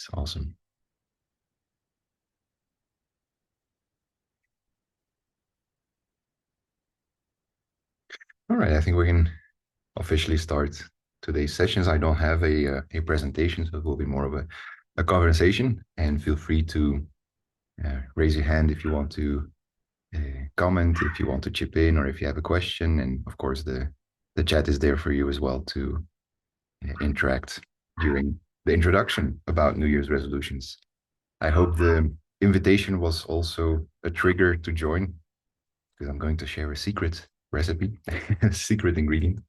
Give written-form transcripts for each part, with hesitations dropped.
It's awesome. All right, I think we can officially start today's sessions. I don't have a presentation, so it will be more of a conversation. And feel free to raise your hand if you want to comment, if you want to chip in, or if you have a question. And of course, the chat is there for you as well to interact during the introduction about New Year's resolutions. I hope the invitation was also a trigger to join, because I'm going to share a secret recipe, a secret ingredient.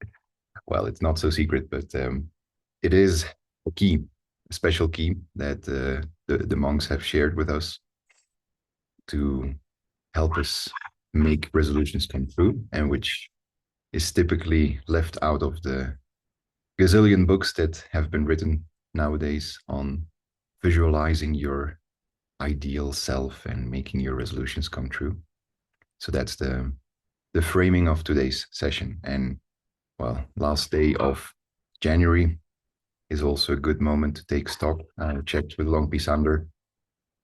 Well, it's not so secret, but it is a key, a special key that the monks have shared with us to help us make resolutions come true, and which is typically left out of the gazillion books that have been written nowadays on visualizing your ideal self and making your resolutions come true. So that's the framing of today's session. And well, last day of January is also a good moment to take stock. I checked with Long Pisander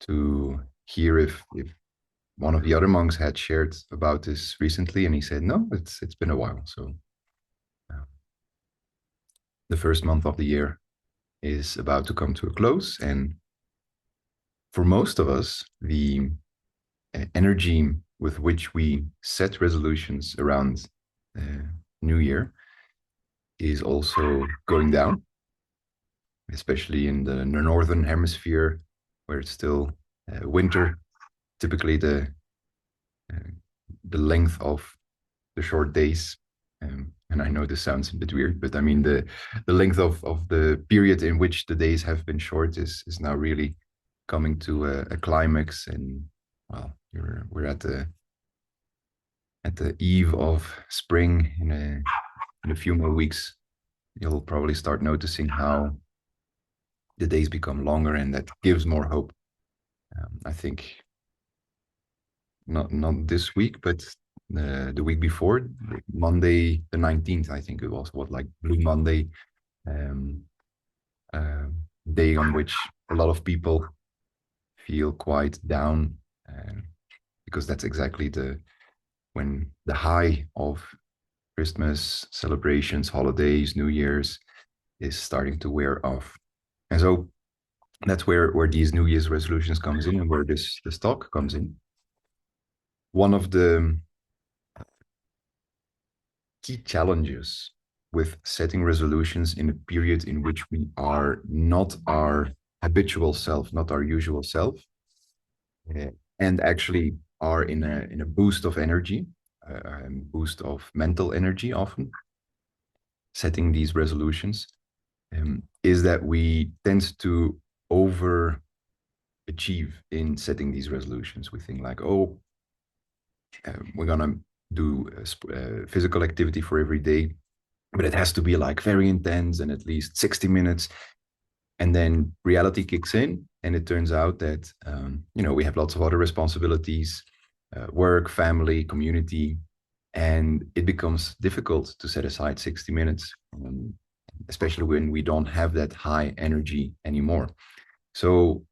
to hear if one of the other monks had shared about this recently, and he said no, it's been a while. So the first month of the year is about to come to a close, and for most of us, the energy with which we set resolutions around New Year is also going down, especially in the northern hemisphere where it's still winter. Typically, the length of the short days, and I know this sounds a bit weird, but I mean the length of the period in which the days have been short is now really coming to a climax, and well, we're at the eve of spring. In a few more weeks, you'll probably start noticing how the days become longer, and that gives more hope. I think not this week, but the week before, Monday the 19th, I think it was, like Blue Monday, um, uh, day on which a lot of people feel quite down, because that's exactly when the high of Christmas celebrations, holidays, New Year's is starting to wear off. And so that's where these New Year's resolutions comes in, and where this talk comes in. One of the key challenges with setting resolutions in a period in which we are not our habitual self, not our usual self, and actually are in a boost of energy, boost of mental energy, often setting these resolutions, is that we tend to overachieve in setting these resolutions. We think like, oh, we're gonna do physical activity for every day, but it has to be like very intense and at least 60 minutes. And then reality kicks in, and it turns out that we have lots of other responsibilities, work, family, community, and it becomes difficult to set aside 60 minutes, especially when we don't have that high energy anymore. So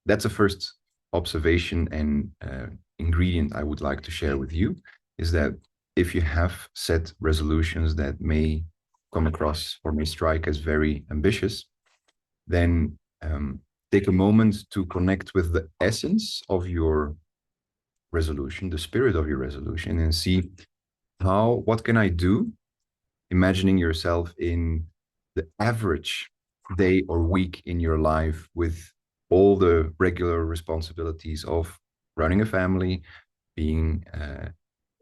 that's a first observation and ingredient I would like to share with you, is that if you have set resolutions that may come across or may strike as very ambitious, then take a moment to connect with the essence of your resolution, the spirit of your resolution, and see what can I do, imagining yourself in the average day or week in your life with all the regular responsibilities of running a family, being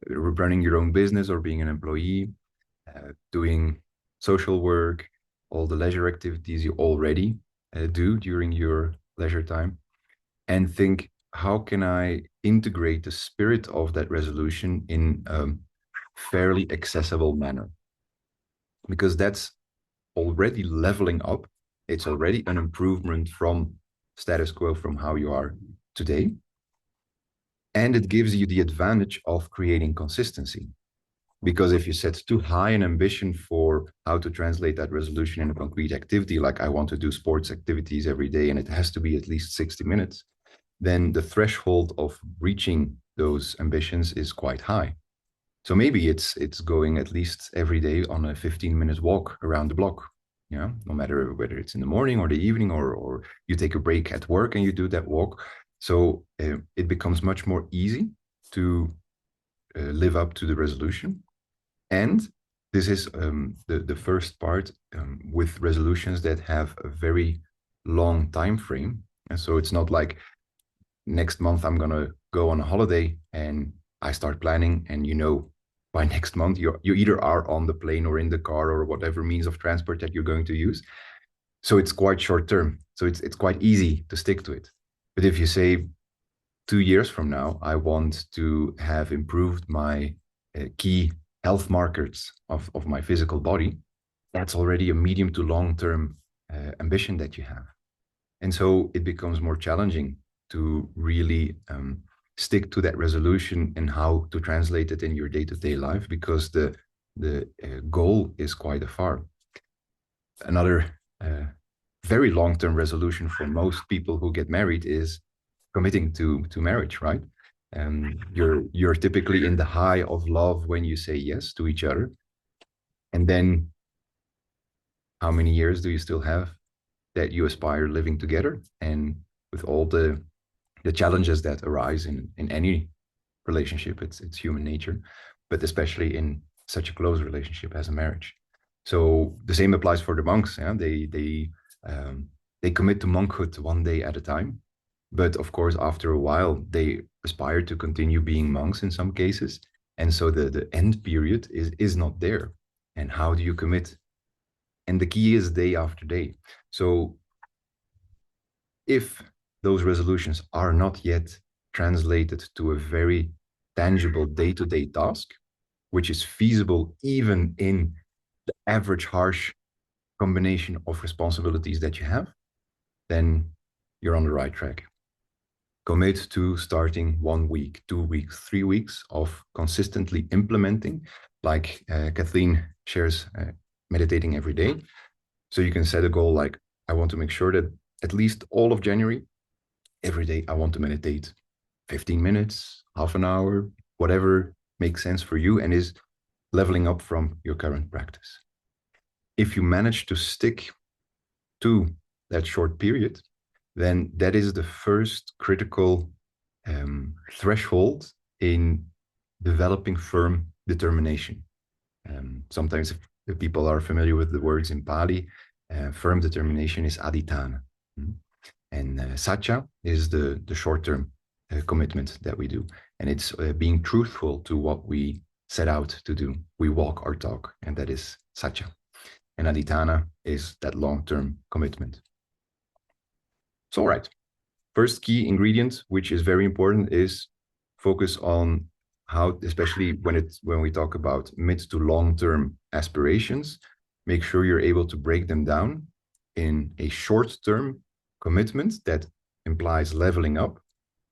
running your own business or being an employee, doing social work, all the leisure activities you already do during your leisure time, and think, how can I integrate the spirit of that resolution in a fairly accessible manner? Because that's already leveling up. It's already an improvement from status quo, from how you are today. And it gives you the advantage of creating consistency. Because if you set too high an ambition for how to translate that resolution in a concrete activity, like I want to do sports activities every day and it has to be at least 60 minutes, then the threshold of reaching those ambitions is quite high. So maybe it's going at least every day on a 15-minute walk around the block. Yeah, no matter whether it's in the morning or the evening, or you take a break at work and you do that walk. So it becomes much more easy to live up to the resolution. And this is the first part with resolutions that have a very long time frame. And so it's not like next month I'm going to go on a holiday and I start planning, and by next month you either are on the plane or in the car or whatever means of transport that you're going to use. So it's quite short term. So it's quite easy to stick to it. But if you say 2 years from now, I want to have improved my key health markers of my physical body, that's already a medium to long term ambition that you have. And so it becomes more challenging to really stick to that resolution and how to translate it in your day-to-day life, because the goal is quite afar. Another very long-term resolution for most people who get married is committing to marriage, right? You're typically in the high of love when you say yes to each other, and then how many years do you still have that you aspire living together, and with all the challenges that arise in any relationship. It's human nature, but especially in such a close relationship as a marriage. So the same applies for the monks. Yeah? They commit to monkhood one day at a time, but of course after a while they aspire to continue being monks in some cases, and so the end period is not there. And how do you commit? And the key is day after day. So if those resolutions are not yet translated to a very tangible day-to-day task, which is feasible even in the average harsh combination of responsibilities that you have, then you're on the right track. Commit to starting 1 week, 2 weeks, 3 weeks of consistently implementing, like Kathleen shares, meditating every day. So you can set a goal like, I want to make sure that at least all of January, every day I want to meditate 15 minutes, half an hour, whatever makes sense for you and is leveling up from your current practice. If you manage to stick to that short period, then that is the first critical threshold in developing firm determination. Sometimes if people are familiar with the words in Pali, firm determination is adhitthana. And satya is the short-term commitment that we do. And it's being truthful to what we set out to do. We walk our talk, and that is satya. And adhitthana is that long-term commitment. So, all right. First key ingredient, which is very important, is focus on how, especially when we talk about mid to long-term aspirations, make sure you're able to break them down in a short-term commitment that implies leveling up,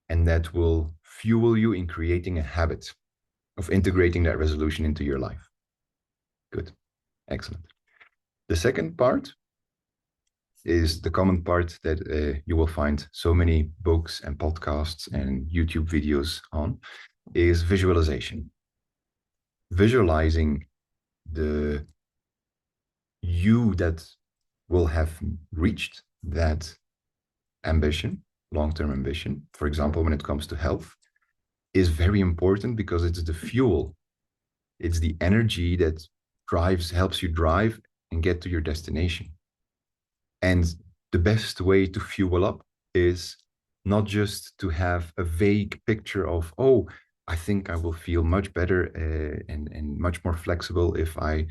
and that will fuel you in creating a habit of integrating that resolution into your life. Good. Excellent. The second part is the common part that you will find so many books and podcasts and YouTube videos on, is visualization. Visualizing the you that will have reached that ambition, long-term ambition, for example, when it comes to health, is very important because it's the fuel. It's the energy that helps you drive and get to your destination. And the best way to fuel up is not just to have a vague picture of, oh, I think I will feel much better and much more flexible if I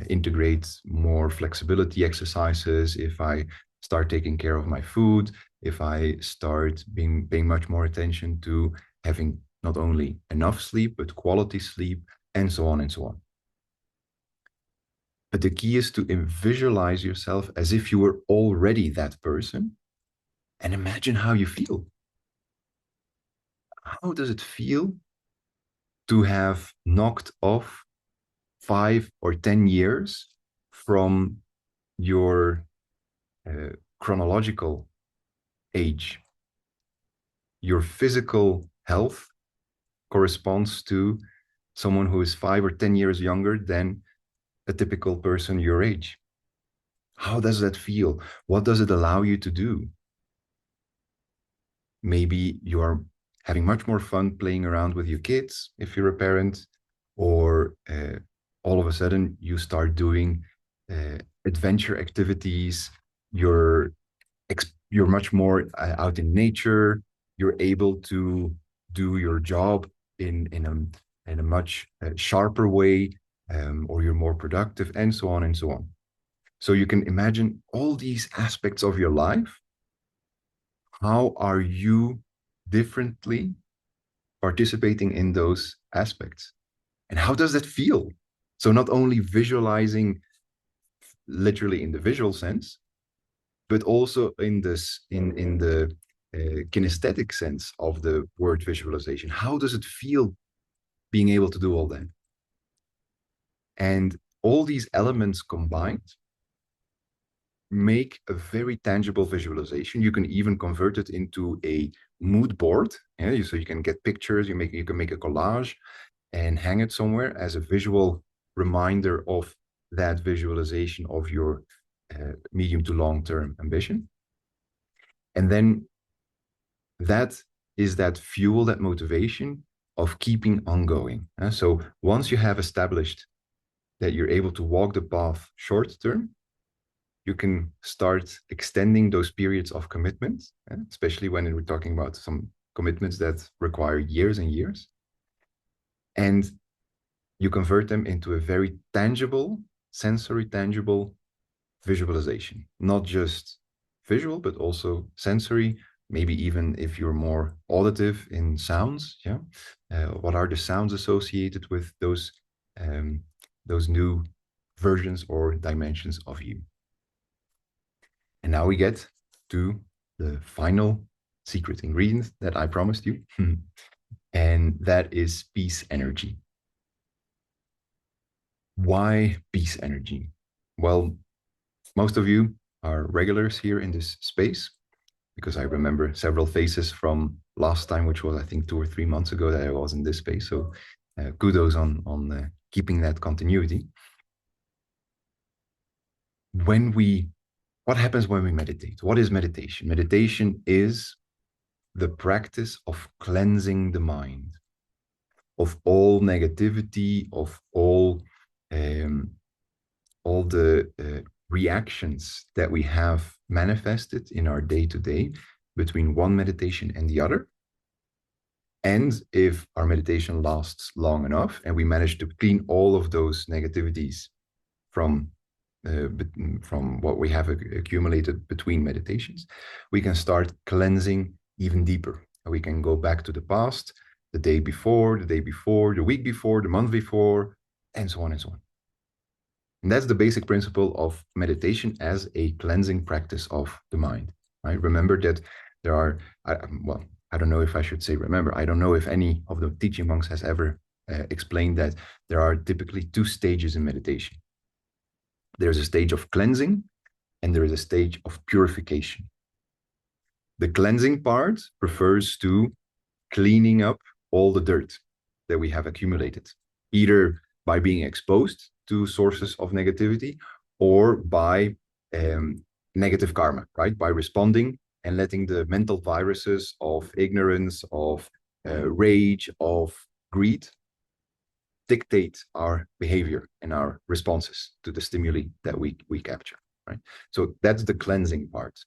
integrate more flexibility exercises, if I start taking care of my food, if I start paying much more attention to having not only enough sleep, but quality sleep, and so on and so on. But the key is to visualize yourself as if you were already that person, and imagine how you feel. How does it feel to have knocked off 5 or 10 years from your chronological age. Your physical health corresponds to someone who is 5 or 10 years younger than a typical person your age. How does that feel? What does it allow you to do? Maybe you are having much more fun playing around with your kids if you're a parent, or all of a sudden you start doing adventure activities. You're much more out in nature. You're able to do your job in a much sharper way, or you're more productive, and so on and so on. So you can imagine all these aspects of your life. How are you differently participating in those aspects? And how does that feel? So not only visualizing literally in the visual sense, but also in the kinesthetic sense of the word visualization. How does it feel being able to do all that? And all these elements combined make a very tangible visualization. You can even convert it into a mood board. Yeah? So you can get pictures, you can make a collage and hang it somewhere as a visual reminder of that visualization of your medium to long-term ambition. And then that is that fuel, that motivation of keeping on going. So once you have established that you're able to walk the path short term, you can start extending those periods of commitment, especially when we're talking about some commitments that require years and years. And you convert them into a very tangible, sensory tangible visualization, not just visual, but also sensory, maybe even if you're more auditive in sounds. Yeah. What are the sounds associated with those new versions or dimensions of you? And now we get to the final secret ingredient that I promised you, and that is peace energy. Why peace energy? Well, most of you are regulars here in this space, because I remember several faces from last time, which was, I think, 2 or 3 months ago that I was in this space. So kudos on keeping that continuity. What happens when we meditate? What is meditation? Meditation is the practice of cleansing the mind of all negativity, of all the reactions that we have manifested in our day-to-day between one meditation and the other. And if our meditation lasts long enough and we manage to clean all of those negativities from what we have accumulated between meditations, we can start cleansing even deeper. We can go back to the past, the day before, the week before, the month before, and so on and so on. And that's the basic principle of meditation as a cleansing practice of the mind, right? Remember that there are, I don't know if I should say remember, I don't know if any of the teaching monks has ever explained that there are typically 2 stages in meditation. There's a stage of cleansing and there is a stage of purification. The cleansing part refers to cleaning up all the dirt that we have accumulated, either by being exposed to sources of negativity or by negative karma, right? By responding and letting the mental viruses of ignorance, of rage, of greed dictate our behavior and our responses to the stimuli that we capture, right? So that's the cleansing part.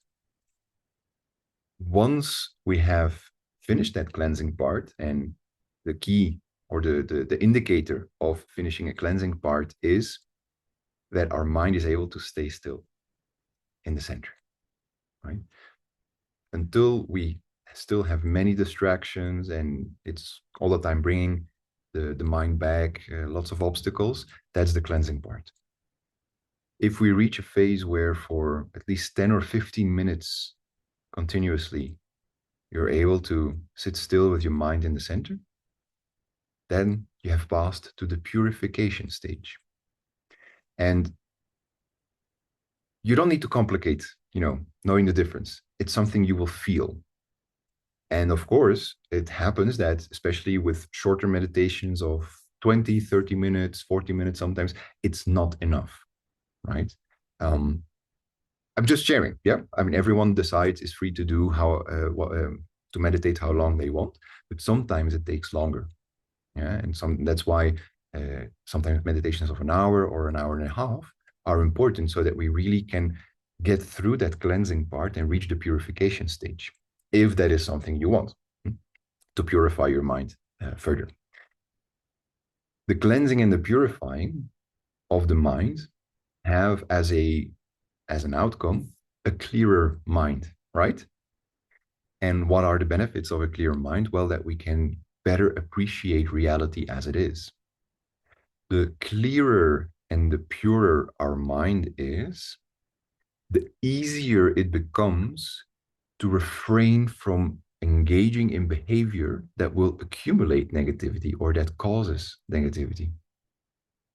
Once we have finished that cleansing part, and the key or the indicator of finishing a cleansing part is that our mind is able to stay still in the center, right? Until we still have many distractions and it's all the time bringing the mind back, lots of obstacles, that's the cleansing part. If we reach a phase where for at least 10 or 15 minutes continuously, you're able to sit still with your mind in the center, then you have passed to the purification stage. And you don't need to complicate, knowing the difference. It's something you will feel. And of course, it happens that, especially with shorter meditations of 20, 30 minutes, 40 minutes, sometimes it's not enough, right? Um, I'm just sharing. Yeah. I mean, everyone decides, is free to do to meditate how long they want, but sometimes it takes longer. Yeah. And that's why sometimes meditations of an hour or an hour and a half are important so that we really can get through that cleansing part and reach the purification stage, if that is something you want, to purify your mind further. The cleansing and the purifying of the mind have as an outcome a clearer mind, right? And what are the benefits of a clear mind? Well, that we can better appreciate reality as it is. The clearer and the purer our mind is, the easier it becomes to refrain from engaging in behavior that will accumulate negativity or that causes negativity,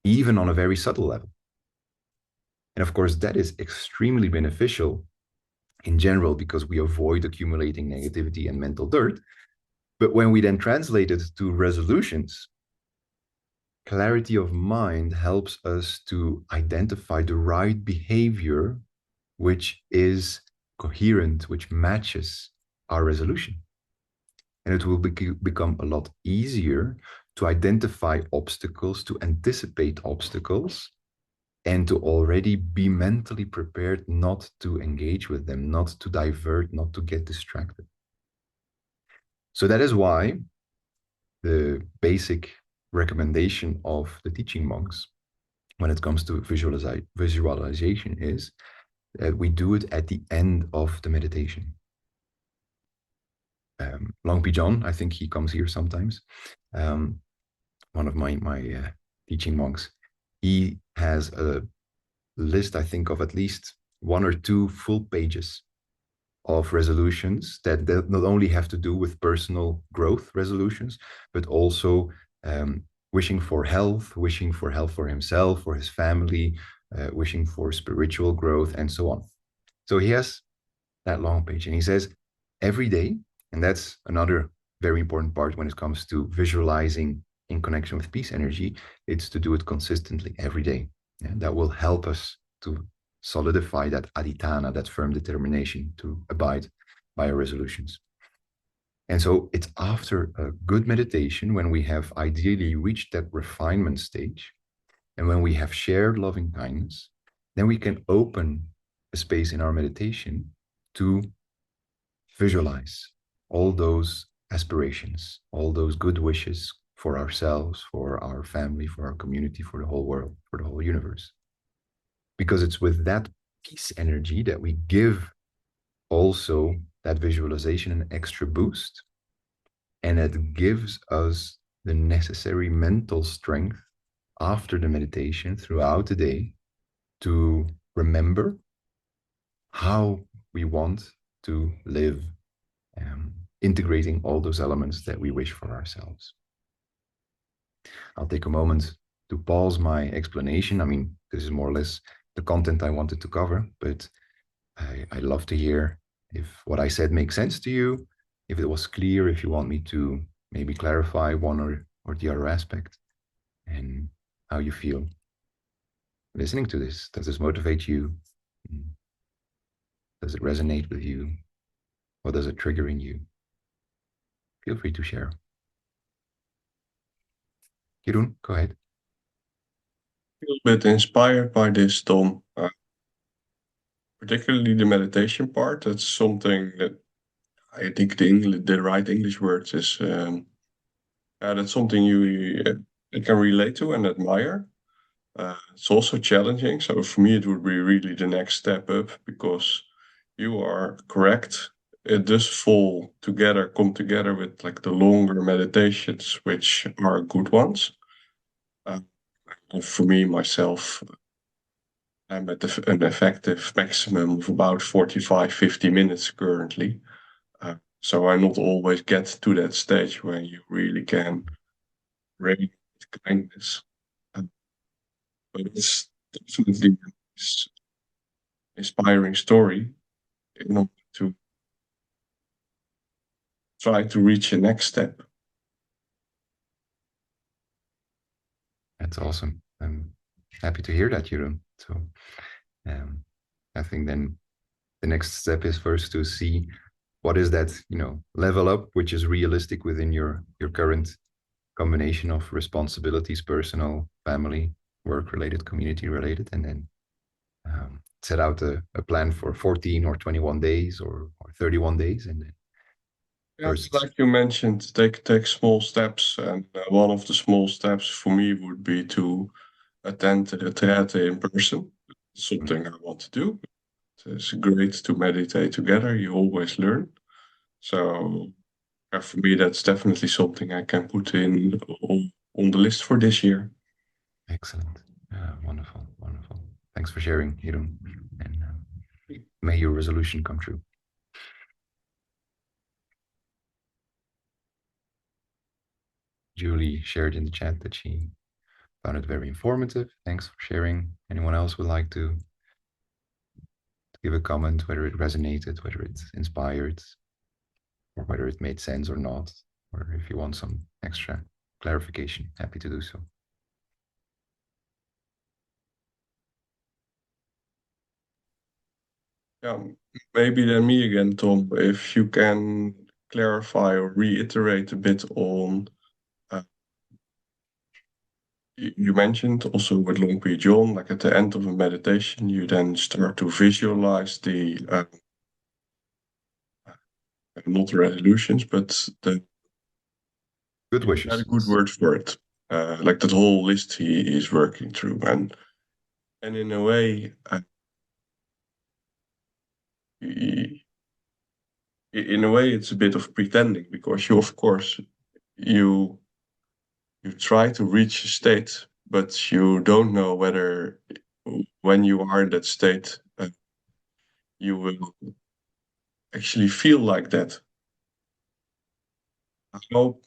even on a very subtle level. And of course, that is extremely beneficial in general because we avoid accumulating negativity and mental dirt. But when we then translate it to resolutions, clarity of mind helps us to identify the right behavior which is coherent, which matches our resolution. And it will become a lot easier to identify obstacles, to anticipate obstacles, and to already be mentally prepared not to engage with them, not to divert, not to get distracted. So that is why the basic recommendation of the teaching monks when it comes to visualization is that we do it at the end of the meditation. Long John, I think he comes here sometimes. One of my teaching monks, he has a list, I think, of at least 1 or 2 full pages of resolutions that not only have to do with personal growth resolutions, but also wishing for health for himself, for his family, wishing for spiritual growth, and so on. So he has that long page, and he says every day, and that's another very important part when it comes to visualizing in connection with peace energy, it's to do it consistently every day. And that will help us to solidify that adhitthana, that firm determination to abide by our resolutions. And so it's after a good meditation, when we have ideally reached that refinement stage, and when we have shared loving kindness, then we can open a space in our meditation to visualize all those aspirations, all those good wishes for ourselves, for our family, for our community, for the whole world, for the whole universe. Because it's with that peace energy that we give also that visualization an extra boost. And it gives us the necessary mental strength after the meditation throughout the day to remember how we want to live, integrating all those elements that we wish for ourselves. I'll take a moment to pause my explanation. I mean, this is more or less the content I wanted to cover, but I love to hear if what I said makes sense to you, if it was clear, if you want me to maybe clarify one or the other aspect, and how you feel listening to this. Does this motivate you? Does it resonate with you? What does it trigger in you? Feel free to share. Jeroen, go ahead. A little bit inspired by this, Tom. Particularly the meditation part. That's something that I think the right English words is that's something you can relate to and admire. It's also challenging. So for me, it would be really the next step up because you are correct. It does come together with like the longer meditations, which are good ones. And for me, myself, I'm at an effective maximum of about 45, 50 minutes currently. So I not always get to that stage where you really can radiate kindness. Uh, but it's definitely is inspiring story in order to try to reach a next step. That's awesome. I'm happy to hear that, Jeroen. So um, I think then the next step is first to see what is that, level up, which is realistic within your current combination of responsibilities, personal, family, work related, community related, and then set out a plan for 14 or 21 days or 31 days. And then Yeah, first, like you mentioned, take small steps, and one of the small steps for me would be to attend the retreat in person. Something I want to do. It's great to meditate together. You always learn. So for me, that's definitely something I can put in on the list for this year. excellent. Wonderful, wonderful. Thanks for sharing, Jeroen. And may your resolution come true. Julie shared in the chat that she found it very informative. Thanks for sharing. Anyone else would like to give a comment, whether it resonated, whether it inspired, or whether it made sense or not, or if you want some extra clarification, happy to do so. Yeah, maybe then me again, Tom, if you can clarify or reiterate a bit on, uh, you mentioned also with Long P. John, like at the end of a meditation, you then start to visualize the, not the resolutions, but the, Good had a wishes. good word for it, like that whole list he is working through. And in a way, in a way, it's a bit of pretending because you, of course, you you try to reach a state, but you don't know whether when you are in that state, you will actually feel like that. I hope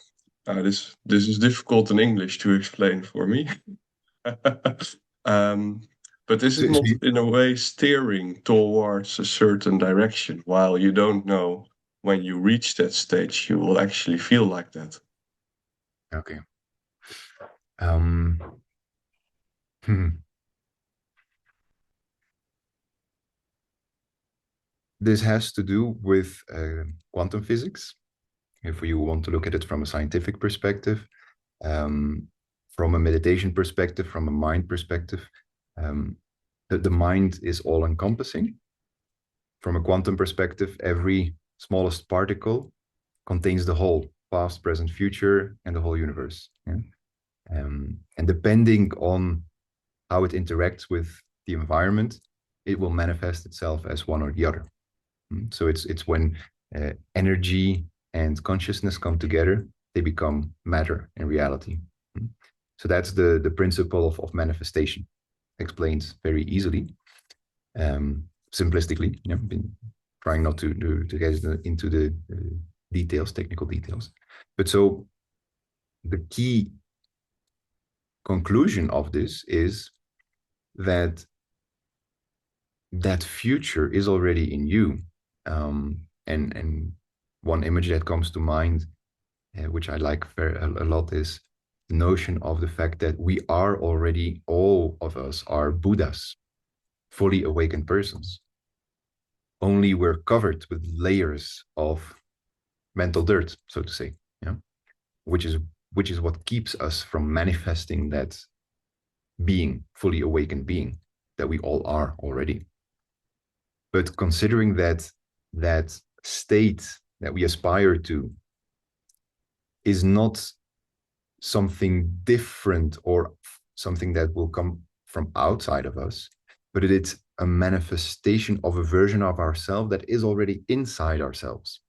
this is difficult in English to explain for me. um, but this is So, not in a way steering towards a certain direction, while you don't know when you reach that stage, you will actually feel like that. okay. Um, hmm. This has to do with quantum physics. If you want to look at it from a scientific perspective, um, from a meditation perspective, from a mind perspective, um, the mind is all encompassing. From a quantum perspective, every smallest particle contains the whole past, present, future, and the whole universe. Yeah? And depending on how it interacts with the environment, it will manifest itself as one or the other. So it's when energy and consciousness come together, they become matter in reality. So that's the principle of manifestation, explained very easily, simplistically. Been trying not to get into the details, technical details. But so the key conclusion of this is that that future is already in you. And one image that comes to mind, which I like a lot, is the notion of the fact that we are already, all of us are Buddhas, fully awakened persons. Only we're covered with layers of mental dirt, so to say, yeah, which is what keeps us from manifesting that being, fully awakened being that we all are already. But considering that state that we aspire to is not something different or something that will come from outside of us, but it's a manifestation of a version of ourselves that is already inside ourselves.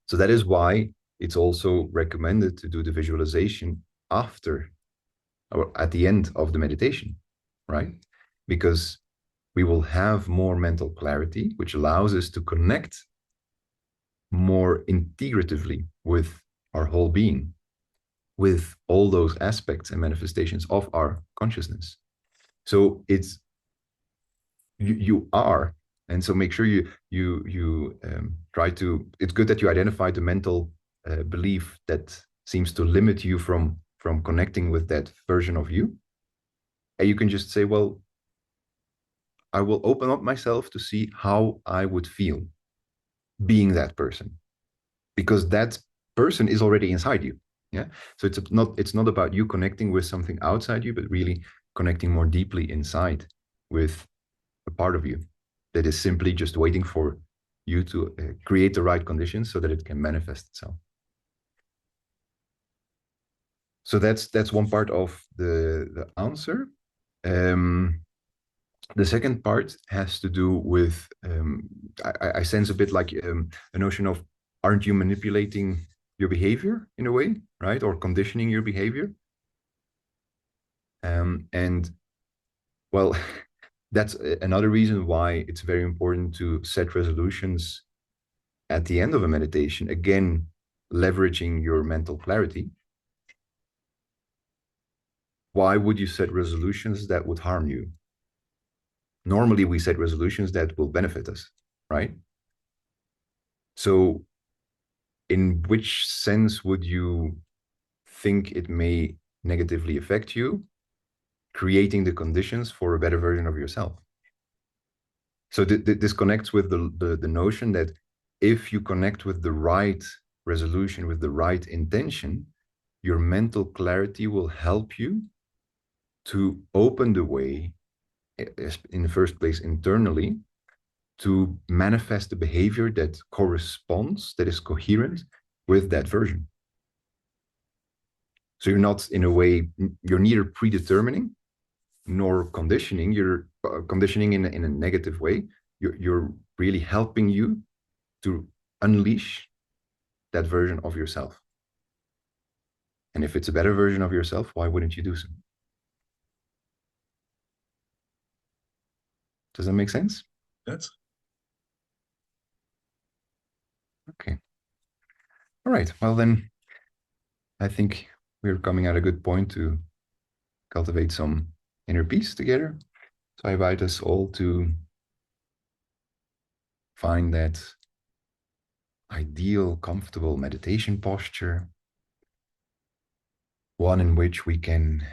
So that is why it's also recommended to do the visualization after or at the end of the meditation, right? Because we will have more mental clarity, which allows us to connect more integratively with our whole being. with all those aspects and manifestations of our consciousness. So it's you are, and so make sure you try to. It's good that you identify the mental belief that seems to limit you from connecting with that version of you, and you can just say, well, I will open up myself to see how I would feel being that person, because that person is already inside you. Yeah. So it's not about you connecting with something outside you, but really connecting more deeply inside with a part of you that is simply just waiting for you to create the right conditions so that it can manifest itself. So that's one part of the answer. Um, the second part has to do with I sense a bit like a notion of, aren't you manipulating your behavior in a way, right? Or conditioning your behavior. And well, that's another reason why it's very important to set resolutions at the end of a meditation, again, leveraging your mental clarity. Why would you set resolutions that would harm you? Normally, we set resolutions that will benefit us, right? So, in which sense would you think it may negatively affect you, creating the conditions for a better version of yourself? So, this connects with the notion that if you connect with the right resolution, with the right intention, your mental clarity will help you to open the way, in the first place internally, to manifest the behavior that corresponds, that is coherent with that version. So you're not, in a way, you're neither predetermining nor conditioning. You're conditioning in a negative way. You're really helping you to unleash that version of yourself. And if it's a better version of yourself, why wouldn't you do so? Does that make sense? That's Okay. All right. Well, then I think we're coming at a good point to cultivate some inner peace together. So I invite us all to find that ideal, comfortable meditation posture, one in which we can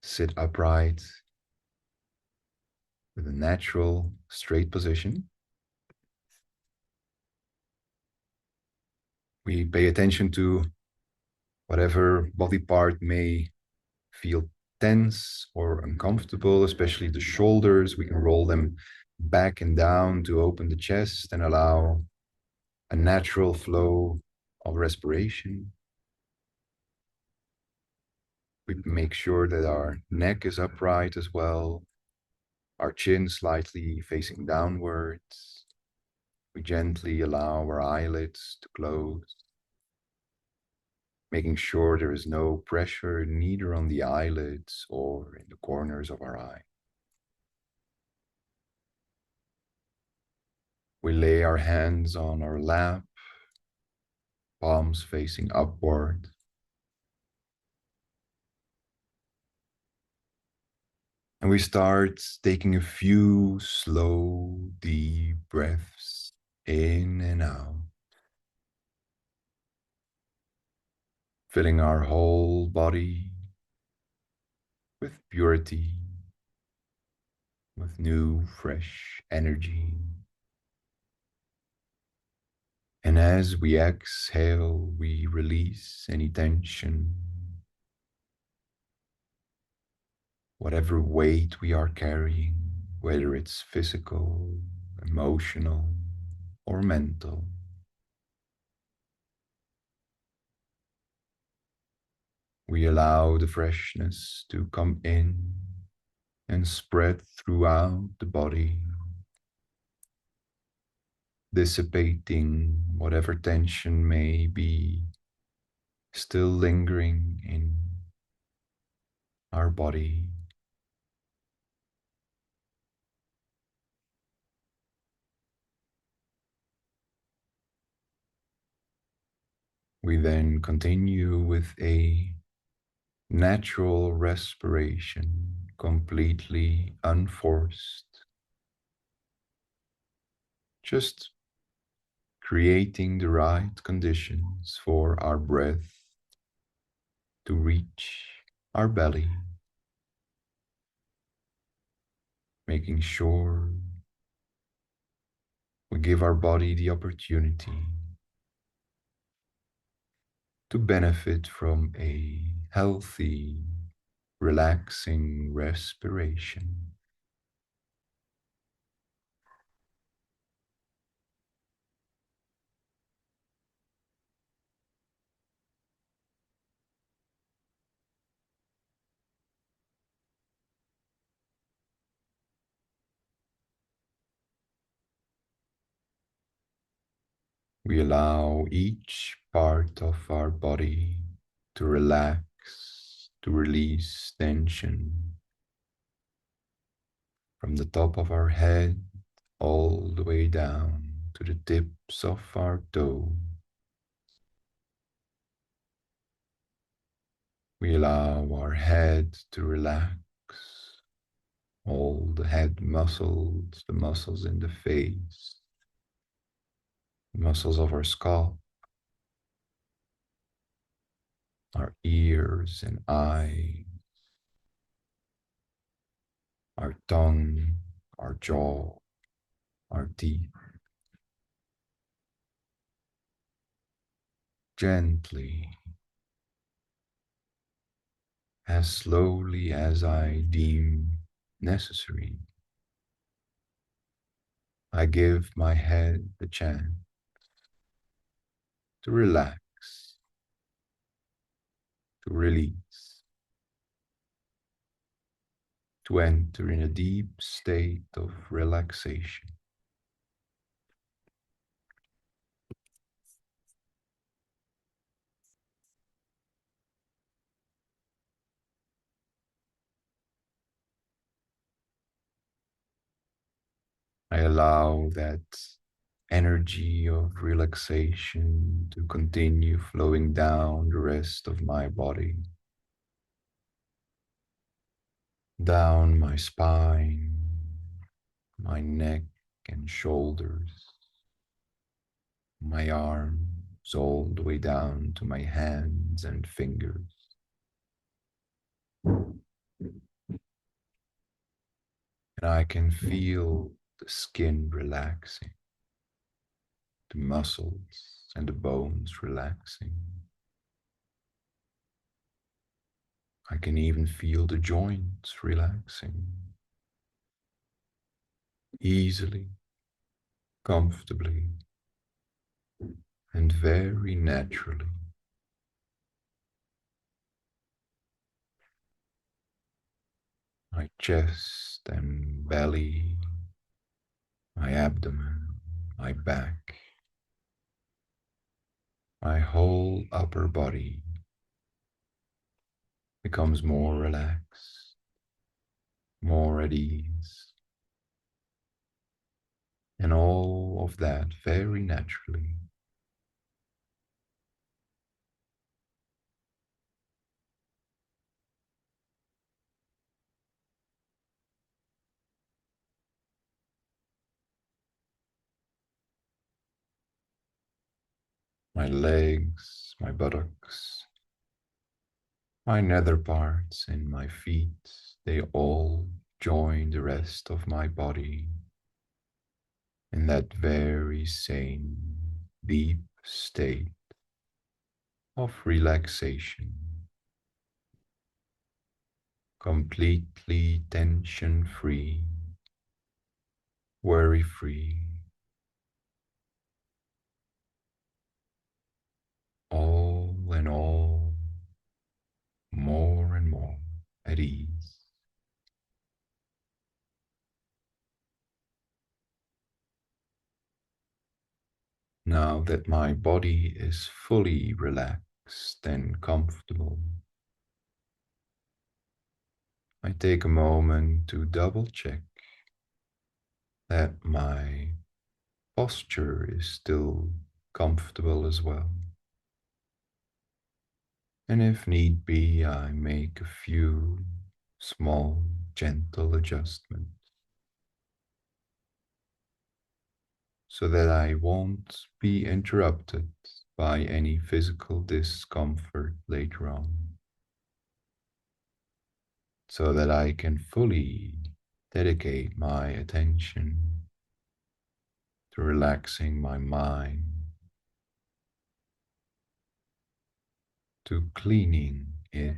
sit upright with a natural, straight position. We pay attention to whatever body part may feel tense or uncomfortable, especially the shoulders. We can roll them back and down to open the chest and allow a natural flow of respiration. We make sure that our neck is upright as well, our chin slightly facing downwards. We gently allow our eyelids to close, making sure there is no pressure neither on the eyelids or in the corners of our eye. We lay our hands on our lap, palms facing upward. And we start taking a few slow, deep breaths in and out, filling our whole body with purity, with new, fresh energy. And as we exhale, we release any tension, whatever weight we are carrying, whether it's physical, emotional, or mental. We allow the freshness to come in and spread throughout the body, dissipating whatever tension may be still lingering in our body. We then continue with a natural respiration, completely unforced, just creating the right conditions for our breath to reach our belly, making sure we give our body the opportunity to benefit from a healthy, relaxing respiration. We allow each part of our body to relax, to release tension from the top of our head all the way down to the tips of our toes. We allow our head to relax, all the head muscles, the muscles in the face, the muscles of our scalp, our ears and eyes, our tongue, our jaw, our teeth. Gently, as slowly as I deem necessary, I give my head the chance to relax, to release, to enter in a deep state of relaxation. I allow that energy of relaxation to continue flowing down the rest of my body, down my spine, my neck and shoulders, my arms, all the way down to my hands and fingers. And I can feel the skin relaxing, the muscles and the bones relaxing. I can even feel the joints relaxing easily, comfortably, and very naturally. My chest and belly, my abdomen, my back, my whole upper body becomes more relaxed, more at ease, and all of that very naturally. My legs, my buttocks, my nether parts, and my feet, they all join the rest of my body in that very same deep state of relaxation, completely tension free, worry free, all in all, more and more at ease. Now that my body is fully relaxed and comfortable, I take a moment to double check that my posture is still comfortable as well. And if need be, I make a few small, gentle adjustments so that I won't be interrupted by any physical discomfort later on, so that I can fully dedicate my attention to relaxing my mind, to cleaning it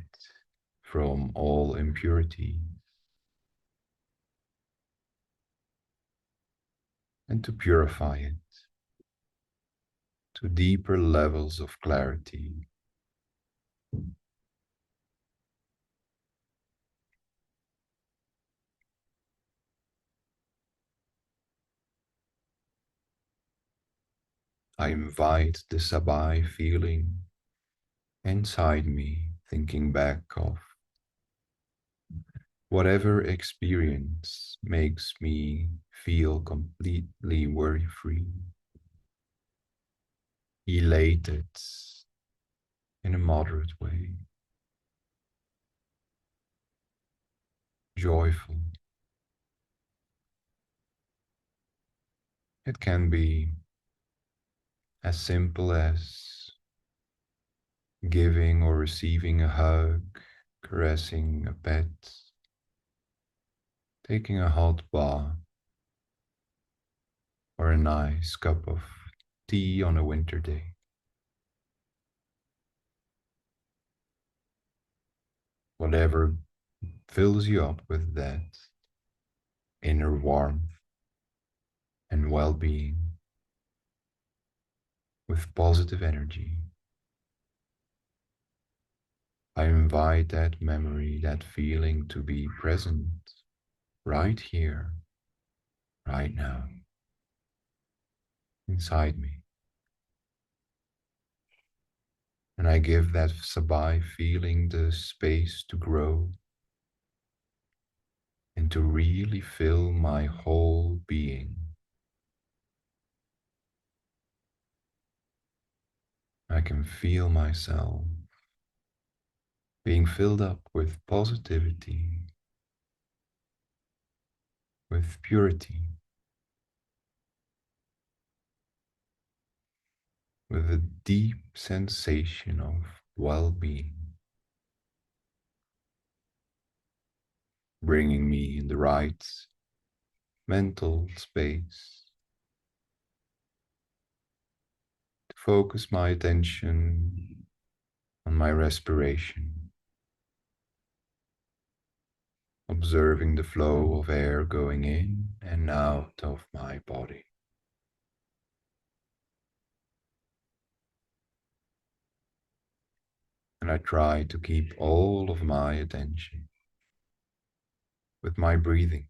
from all impurity, and to purify it to deeper levels of clarity. I invite the Sabai feeling inside me, thinking back of whatever experience makes me feel completely worry free, elated in a moderate way, joyful. It can be as simple as giving or receiving a hug, caressing a pet, taking a hot bath, or a nice cup of tea on a winter day. Whatever fills you up with that inner warmth and well being, with positive energy. I invite that memory, that feeling to be present right here, right now, inside me. And I give that Sabai feeling the space to grow and to really fill my whole being. I can feel myself being filled up with positivity, with purity, with a deep sensation of well being, bringing me in the right mental space to focus my attention on my respiration, observing the flow of air going in and out of my body. And I try to keep all of my attention with my breathing,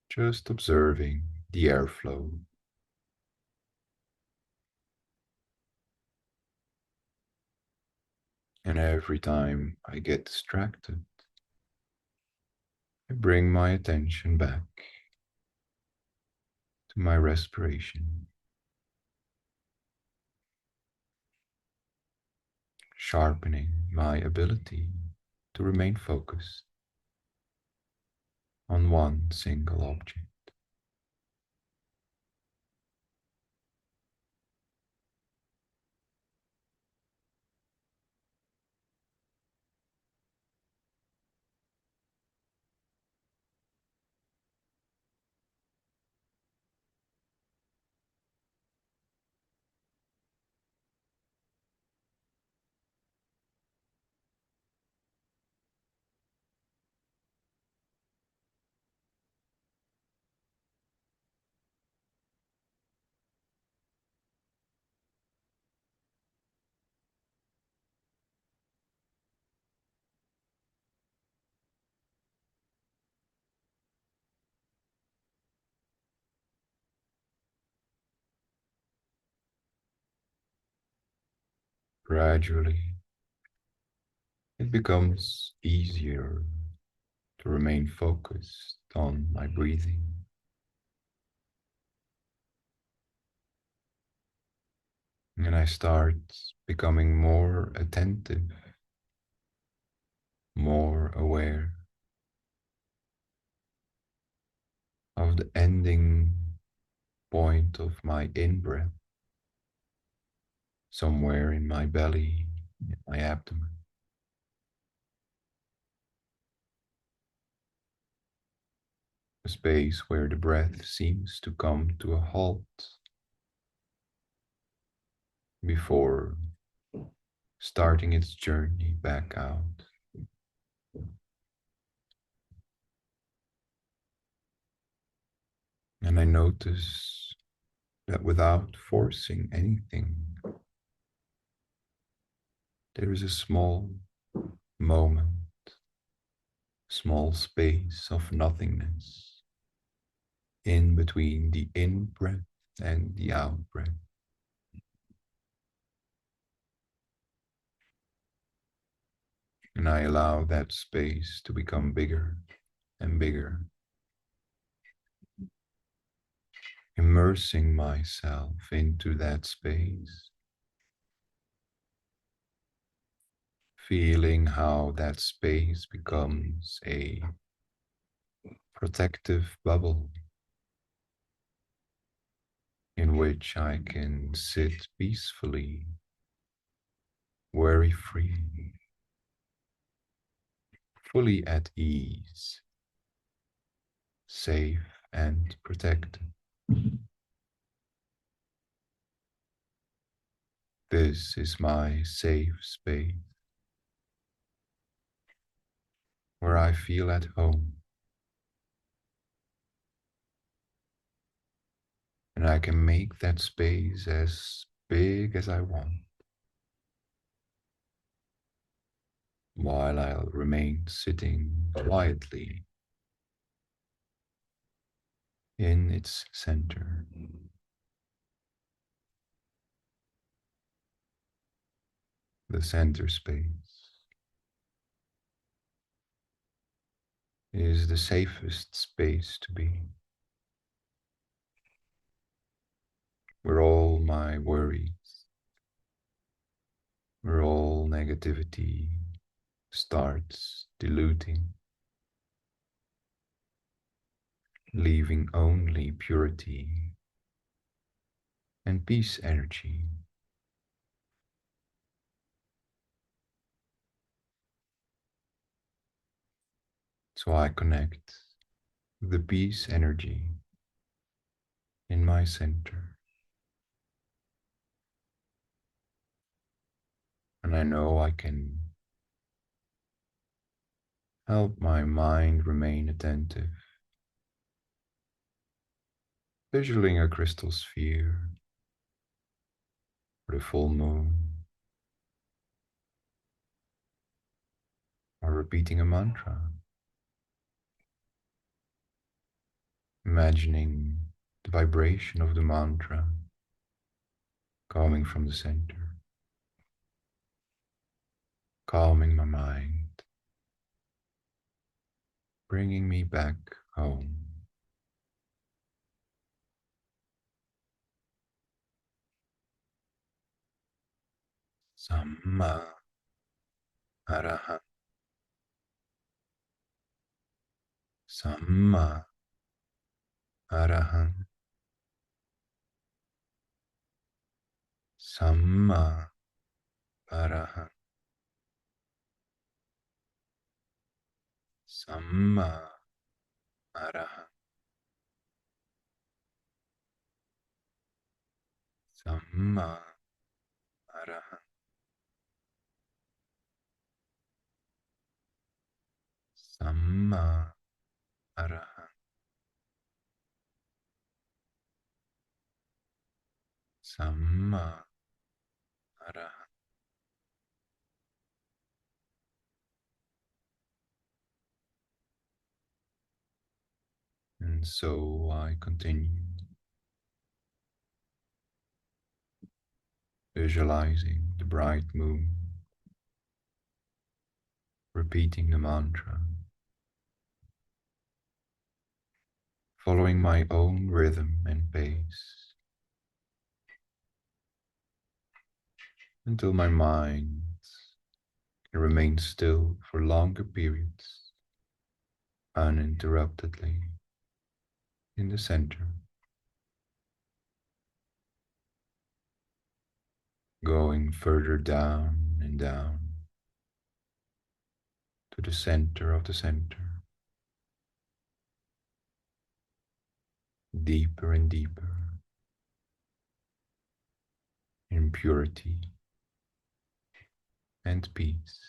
just observing the airflow. And every time I get distracted, I bring my attention back to my respiration, sharpening my ability to remain focused on one single object. Gradually, it becomes easier to remain focused on my breathing. And I start becoming more attentive, more aware of the ending point of my in-breath, somewhere in my belly, in my abdomen. A space where the breath seems to come to a halt before starting its journey back out. And I notice that without forcing anything, there is a small moment, small space of nothingness in between the in breath and the out breath. And I allow that space to become bigger and bigger, immersing myself into that space, feeling how that space becomes a protective bubble in which I can sit peacefully, worry free, fully at ease, safe and protected. This is my safe space where I feel at home, and I can make that space as big as I want while I'll remain sitting quietly in its center. The center space is the safest space to be, where all my worries, where all negativity starts diluting, leaving only purity and peace energy. So I connect the peace energy in my center. And I know I can help my mind remain attentive, visualizing a crystal sphere, or the full moon, or repeating a mantra, imagining the vibration of the mantra coming from the center, calming my mind, bringing me back home. Samma Arahat, Samma Arahat, Samma Arahat, Samma Arahat, Samma Arahat, Samma Arahat, Samma Arahat, and so I continue, visualizing the bright moon, repeating the mantra, following my own rhythm and pace, until my mind can remain still for longer periods, uninterruptedly in the center, going further down and down to the center of the center, deeper and deeper in purity and peace.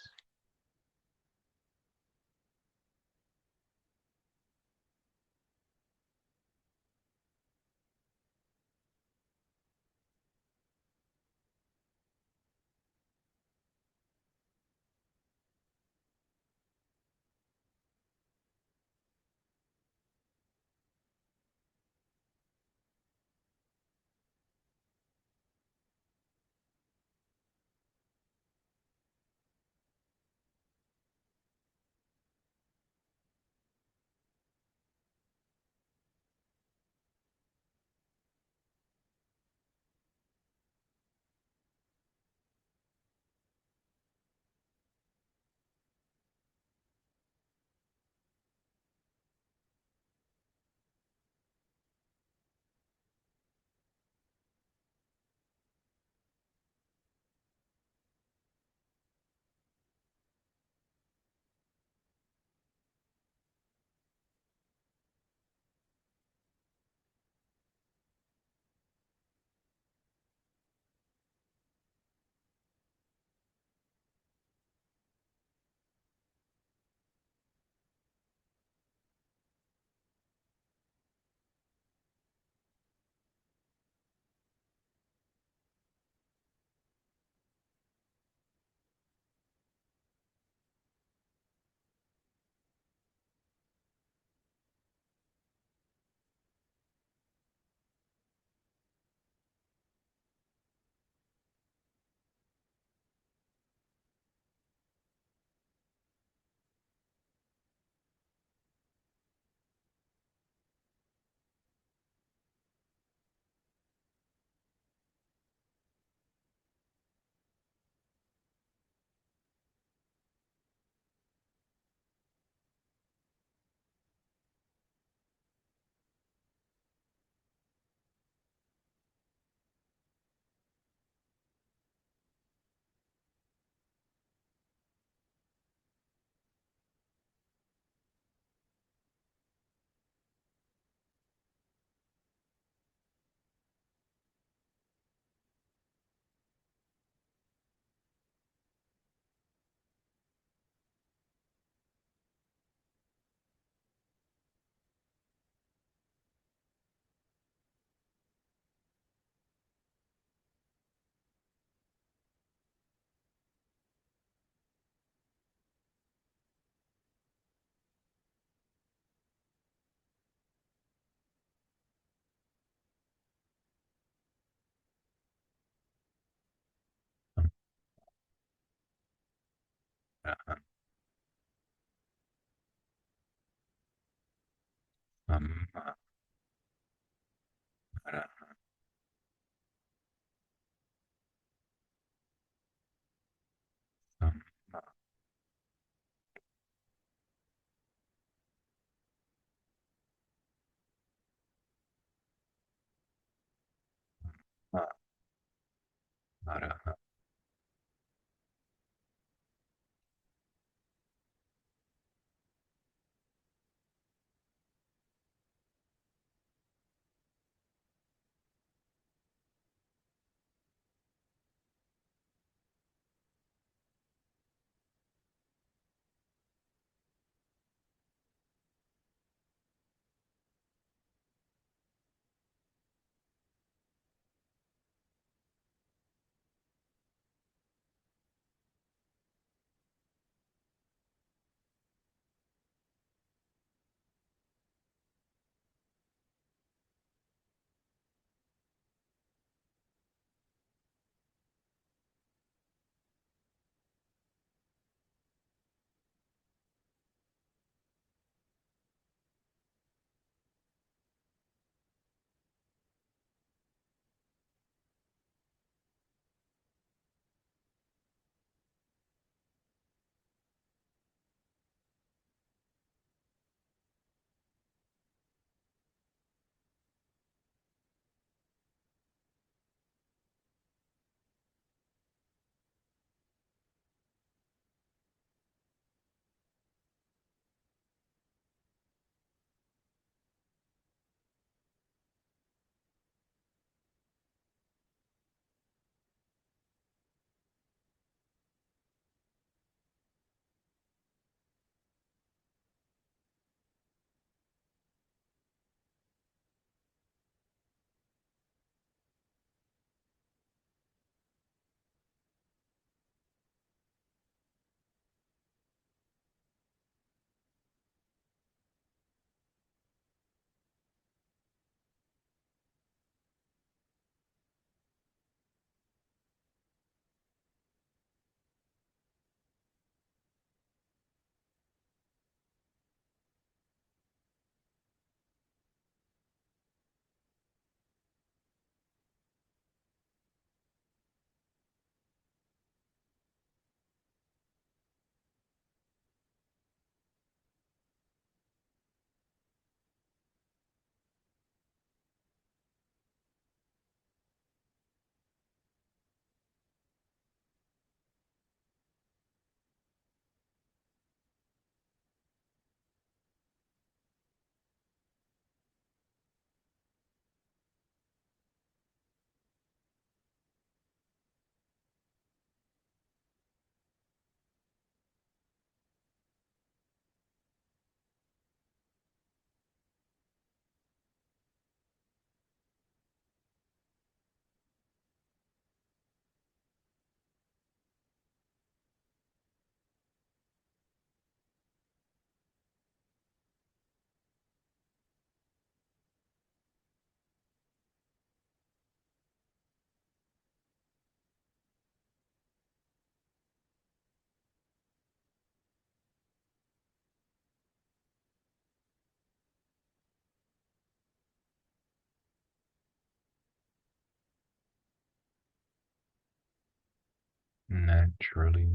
naturally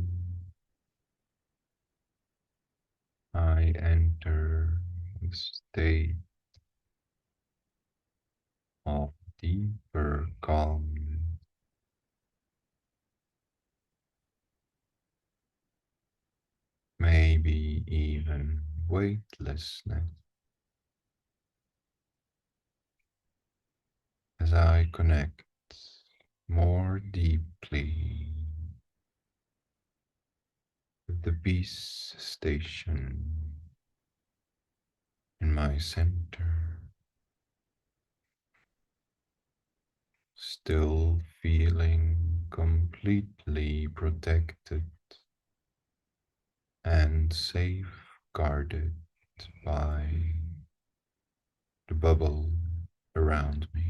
I enter a state of deeper calm, maybe even weightlessness, as I connect more deeply with the peace station in my center, still feeling completely protected and safeguarded by the bubble around me,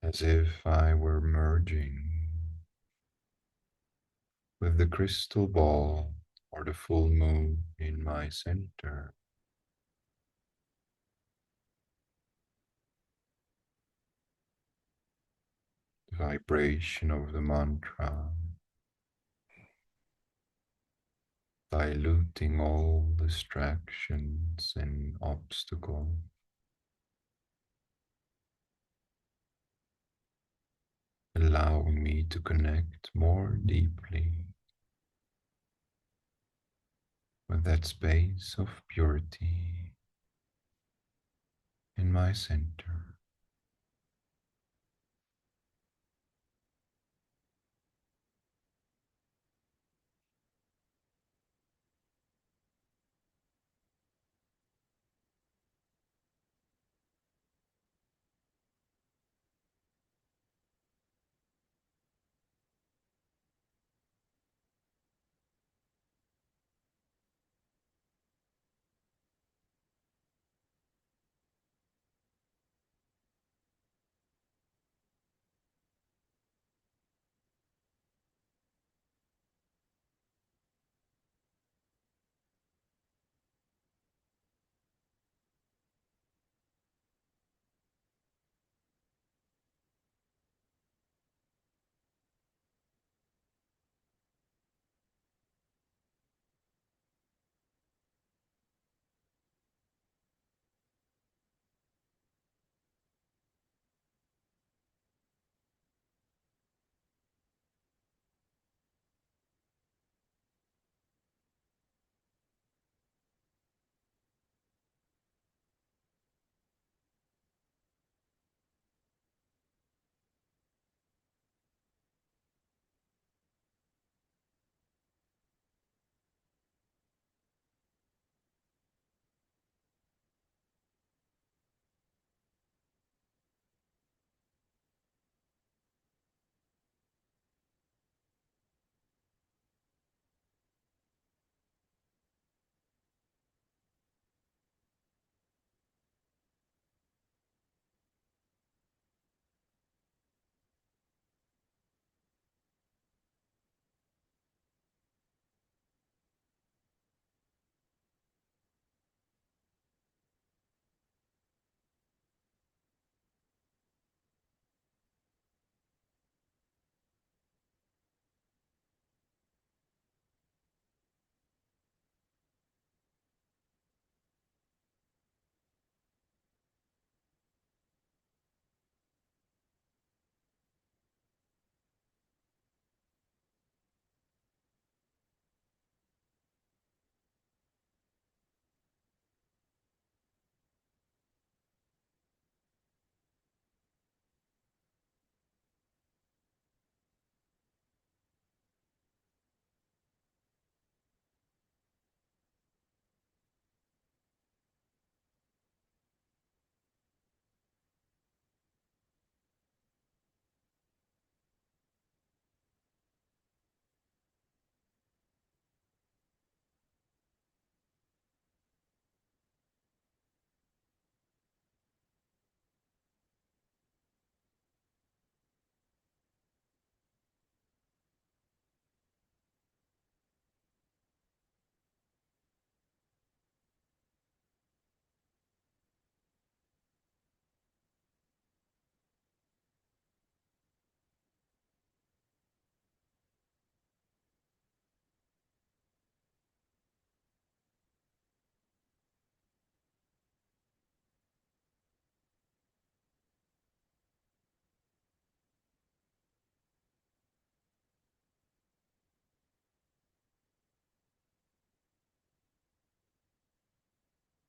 as if I were merging with the crystal ball or the full moon in my center. The vibration of the mantra, diluting all distractions and obstacles, allowing me to connect more deeply with that space of purity in my center.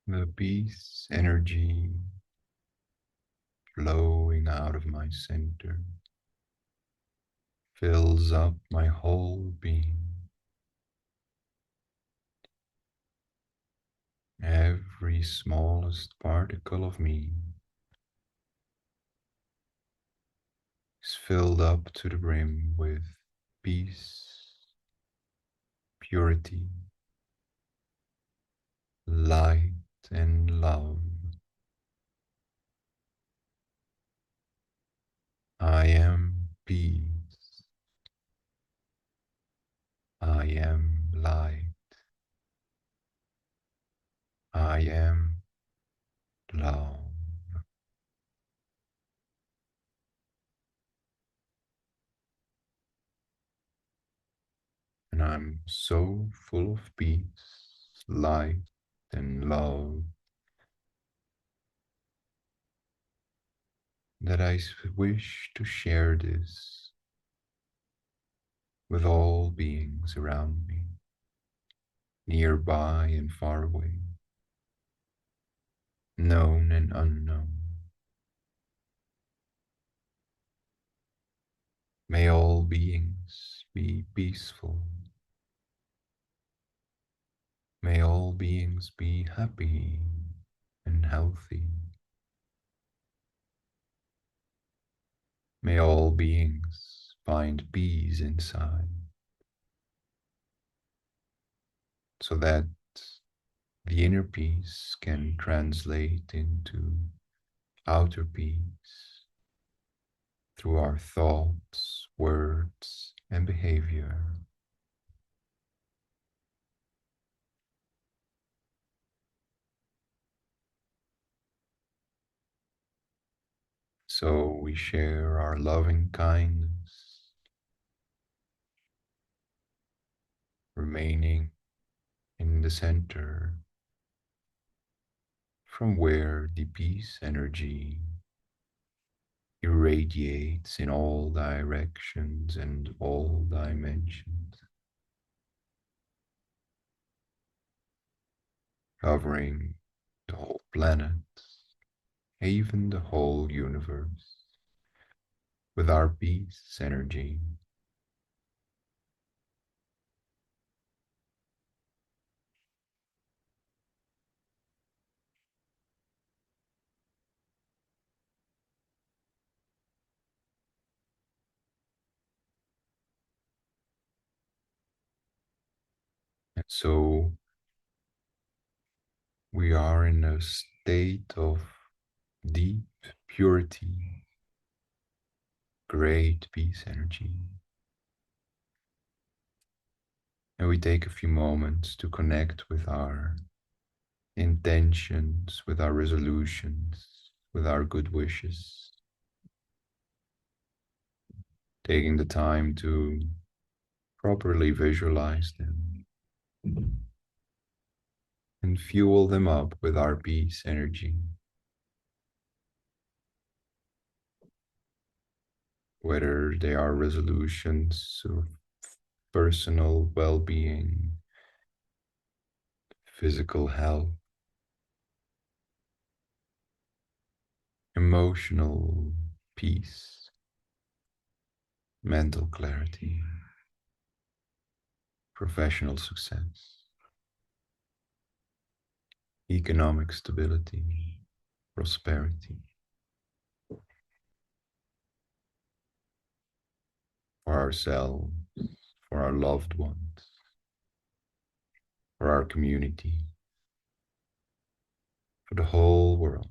The peace energy flowing out of my center fills up my whole being. Every smallest particle of me is filled up to the brim with peace, purity, light, and love. I am peace. I am light. I am love. And I'm so full of peace, light, and love that I wish to share this with all beings around me, nearby and far away, known and unknown. May all beings be peaceful. May all beings be happy and healthy. May all beings find peace inside so that the inner peace can translate into outer peace through our thoughts, words, and behavior. So we share our loving kindness, remaining in the center from where the peace energy irradiates in all directions and all dimensions, covering the whole planet, even the whole universe, with our peace energy. And so we are in a state of deep purity, great peace energy. And we take a few moments to connect with our intentions, with our resolutions, with our good wishes, taking the time to properly visualize them and fuel them up with our peace energy, whether they are resolutions of personal well being, physical health, emotional peace, mental clarity, professional success, economic stability, prosperity, for ourselves, for our loved ones, for our community, for the whole world.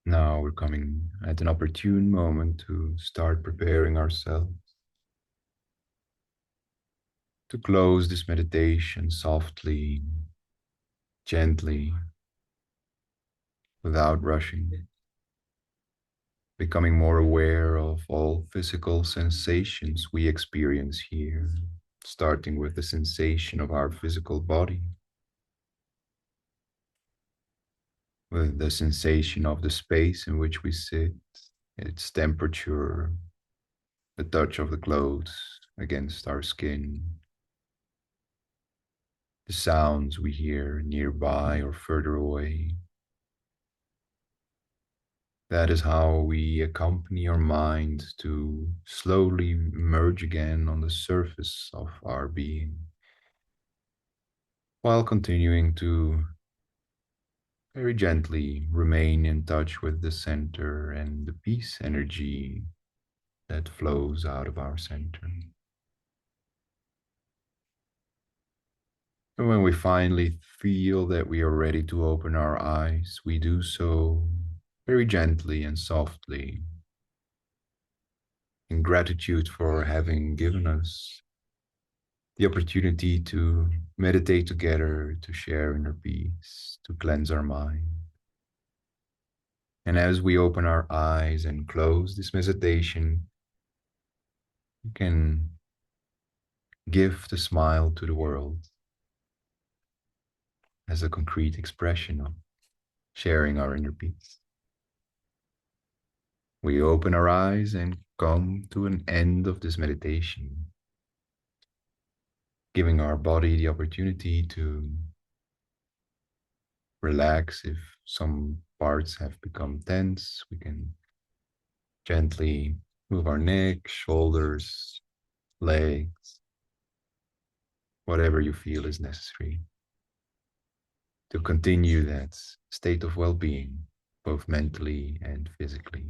Now we're coming at an opportune moment to start preparing ourselves to close this meditation softly, gently, without rushing, becoming more aware of all physical sensations we experience here, starting with the sensation of our physical body, with the sensation of the space in which we sit, its temperature, the touch of the clothes against our skin, the sounds we hear nearby or further away. That is how we accompany our mind to slowly emerge again on the surface of our being, while continuing to very gently remain in touch with the center and the peace energy that flows out of our center. And when we finally feel that we are ready to open our eyes, we do so very gently and softly, in gratitude for having given us the opportunity to meditate together, to share inner peace, to cleanse our mind. And as we open our eyes and close this meditation, we can give the smile to the world as a concrete expression of sharing our inner peace. We open our eyes and come to an end of this meditation, giving our body the opportunity to relax. If some parts have become tense, we can gently move our neck, shoulders, legs, whatever you feel is necessary to continue that state of well-being, both mentally and physically.